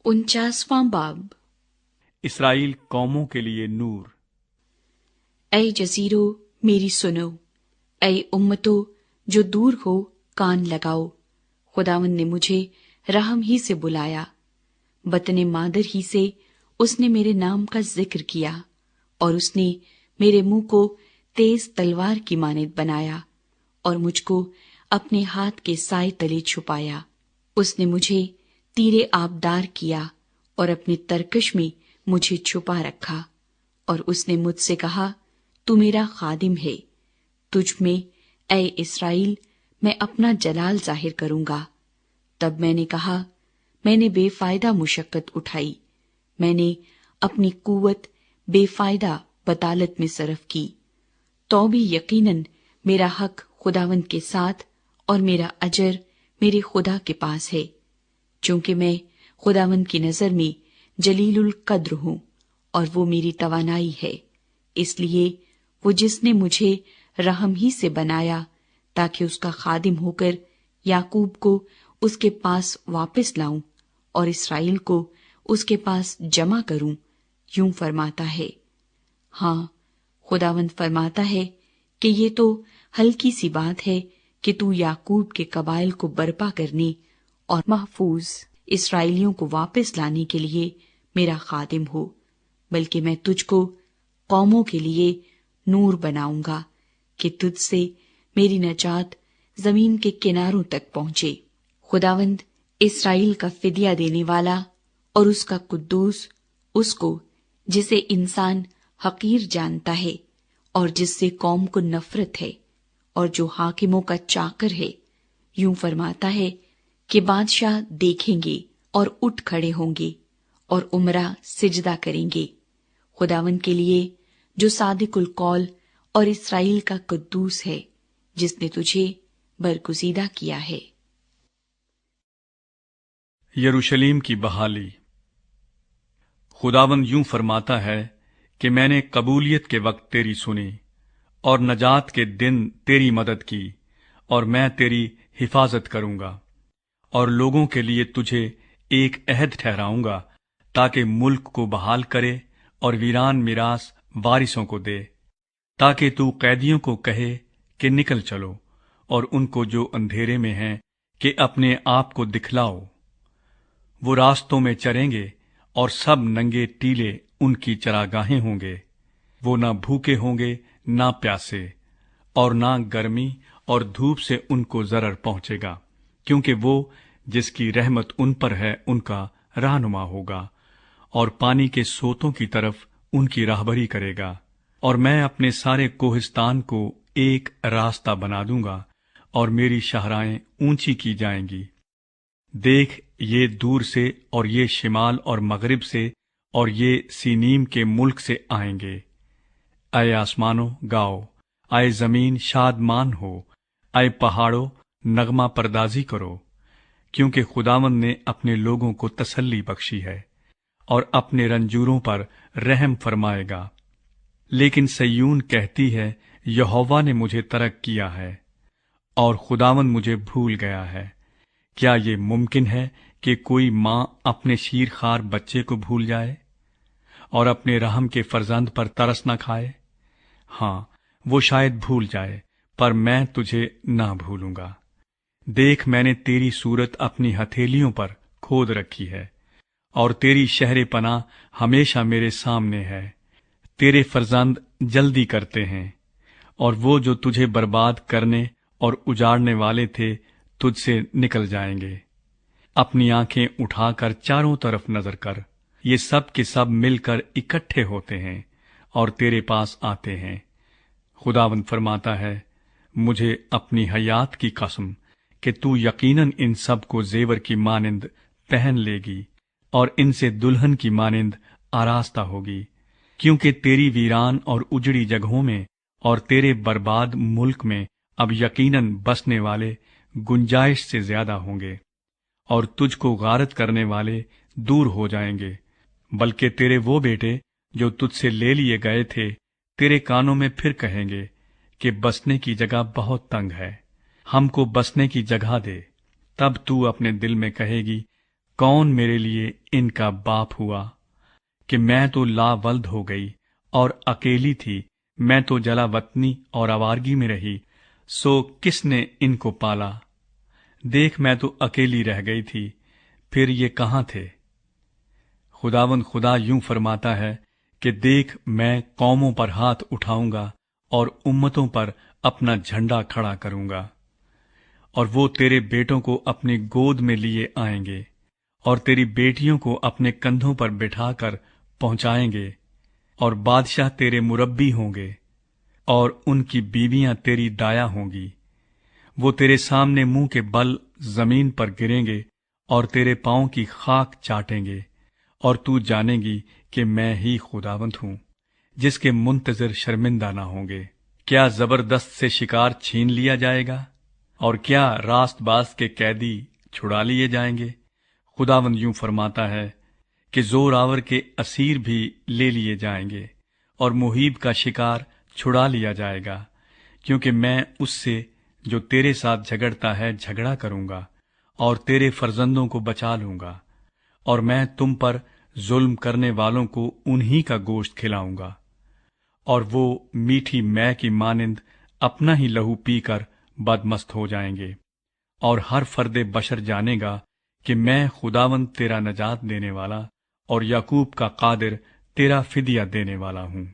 49वां बाब। इसराइल कौमों के लिए नूर। ऐ जजीरो मेरी सुनो, ऐ उम्मतों जो दूर हो कान लगाओ। खुदावन ने मुझे रहम ही से बुलाया, बतने मादर ही से उसने मेरे नाम का जिक्र किया, और उसने मेरे मुंह को तेज तलवार की मानद बनाया और मुझको अपने हाथ के साए तले छुपाया। उसने मुझे तीरे आबदार किया और अपने तरकश में मुझे छुपा रखा। और उसने मुझसे कहा, तू मेरा खादिम है, तुझ में ऐ इस्राएल मैं अपना जलाल जाहिर करूंगा। तब मैंने कहा, मैंने बेफायदा मुशक्कत उठाई, मैंने अपनी कुव्वत बेफायदा बतालत में सरफ की। तो भी यकीनन मेरा हक खुदावंद के साथ और मेरा अजर मेरे खुदा के पास है, क्योंकि मैं खुदावंद की नजर में जलीलुल कद्र हूं और वो मेरी तवानाई है। इसलिए वो जिसने मुझे रहम ही से बनाया ताकि उसका खादिम होकर याकूब को उसके पास वापस लाऊं और इसराइल को उसके पास जमा करूं, यूं फरमाता है। हाँ, खुदावंद फरमाता है कि ये तो हल्की सी बात है कि तू याकूब के कबाइल को बर्पा करने और महफूज इसराइलियों को वापस लाने के लिए मेरा खादिम हो, बल्कि मैं तुझको कौमों के लिए नूर बनाऊंगा कि तुझसे मेरी नजात जमीन के किनारों तक पहुंचे। खुदावंद इसराइल का फिदिया देने वाला और उसका कुद्दूस, उसको जिसे इंसान हकीर जानता है और जिससे कौम को नफरत है और जो हाकिमों का चाकर है, यूं फरमाता है कि बादशाह देखेंगे और उठ खड़े होंगे और उमरा सिजदा करेंगे खुदावंद के लिए जो सादिकुल कौल और इसराइल का कुद्दूस है, जिसने तुझे बरगुजीदा किया है। यरूशलेम की बहाली। खुदावंद यूं फरमाता है कि मैंने कबूलियत के वक्त तेरी सुनी और नजात के दिन तेरी मदद की, और मैं तेरी हिफाजत करूंगा और लोगों के लिए तुझे एक अहद ठहराऊंगा, ताकि मुल्क को बहाल करे और वीरान मिरास वारिसों को दे, ताकि तू कैदियों को कहे कि निकल चलो, और उनको जो अंधेरे में हैं कि अपने आप को दिखलाओ। वो रास्तों में चरेंगे और सब नंगे टीले उनकी चरागाहें होंगे। वो ना भूखे होंगे ना प्यासे, और ना गर्मी और धूप से उनको जरर पहुंचेगा, क्योंकि वो जिसकी रहमत उन पर है उनका रहनुमा होगा और पानी के सोतों की तरफ उनकी राहबरी करेगा। और मैं अपने सारे कोहिस्तान को एक रास्ता बना दूंगा और मेरी शाहराएं ऊंची की जाएंगी। देख, ये दूर से और ये शिमाल और मगरिब से और ये सीनीम के मुल्क से आएंगे। आए आसमानों गाओ, आए जमीन शादमान हो, आए पहाड़ों नगमा परदाजी करो, क्योंकि खुदावंद ने अपने लोगों को तसल्ली बख्शी है और अपने रंजूरों पर रहम फरमाएगा। लेकिन सय्यून कहती है, यहोवा ने मुझे तर्क किया है और खुदावंद मुझे भूल गया है। क्या ये मुमकिन है कि कोई मां अपने शीरखार बच्चे को भूल जाए और अपने रहम के फर्जंद पर तरस न खाए? हाँ, वो शायद भूल जाए, पर मैं तुझे ना भूलूंगा। देख, मैंने तेरी सूरत अपनी हथेलियों पर खोद रखी है और तेरी शहर पनाह हमेशा मेरे सामने है। तेरे फर्जंद जल्दी करते हैं, और वो जो तुझे बर्बाद करने और उजाड़ने वाले थे तुझसे निकल जाएंगे। अपनी आंखें उठाकर चारों तरफ नजर कर, ये सब के सब मिलकर इकट्ठे होते हैं और तेरे पास आते हैं। खुदावंद फरमाता है, मुझे अपनी हयात की कसम कि तू यकीनन इन सब को जेवर की मानिंद पहन लेगी और इनसे दुल्हन की मानिंद आरास्ता होगी, क्योंकि तेरी वीरान और उजड़ी जगहों में और तेरे बर्बाद मुल्क में अब यकीनन बसने वाले गुंजाइश से ज्यादा होंगे, और तुझको गारत करने वाले दूर हो जाएंगे। बल्कि तेरे वो बेटे जो तुझसे ले लिए गए थे तेरे कानों में फिर कहेंगे कि बसने की जगह बहुत तंग है, हमको बसने की जगह दे। तब तू अपने दिल में कहेगी, کون میرے لیے ان کا باپ ہوا کہ میں تو لا ولد ہو گئی اور اکیلی تھی، میں تو جلا وطنی اور آوارگی میں رہی، سو کس نے ان کو پالا؟ دیکھ میں تو اکیلی رہ گئی تھی، پھر یہ کہاں تھے؟ خداوند خدا یوں فرماتا ہے کہ دیکھ میں قوموں پر ہاتھ اٹھاؤں گا اور امتوں پر اپنا جھنڈا کھڑا کروں گا، اور وہ تیرے بیٹوں کو اپنی گود میں لیے آئیں گے اور تیری بیٹیوں کو اپنے کندھوں پر بٹھا کر پہنچائیں گے، اور بادشاہ تیرے مربی ہوں گے اور ان کی بیویاں تیری دایا ہوں گی۔ وہ تیرے سامنے منہ کے بل زمین پر گریں گے اور تیرے پاؤں کی خاک چاٹیں گے، اور تو جانے گی کہ میں ہی خداوند ہوں، جس کے منتظر شرمندہ نہ ہوں گے۔ کیا زبردست سے شکار چھین لیا جائے گا، اور کیا راست باز کے قیدی چھڑا لیے جائیں گے؟ خداوند یوں فرماتا ہے کہ زور آور کے اسیر بھی لے لیے جائیں گے، اور مہیب کا شکار چھڑا لیا جائے گا، کیونکہ میں اس سے جو تیرے ساتھ جھگڑتا ہے جھگڑا کروں گا اور تیرے فرزندوں کو بچا لوں گا، اور میں تم پر ظلم کرنے والوں کو انہی کا گوشت کھلاؤں گا، اور وہ میٹھی مے کی مانند اپنا ہی لہو پی کر بدمست ہو جائیں گے، اور ہر فرد بشر جانے گا کہ میں خداوند تیرا نجات دینے والا اور یعقوب کا قادر تیرا فدیہ دینے والا ہوں۔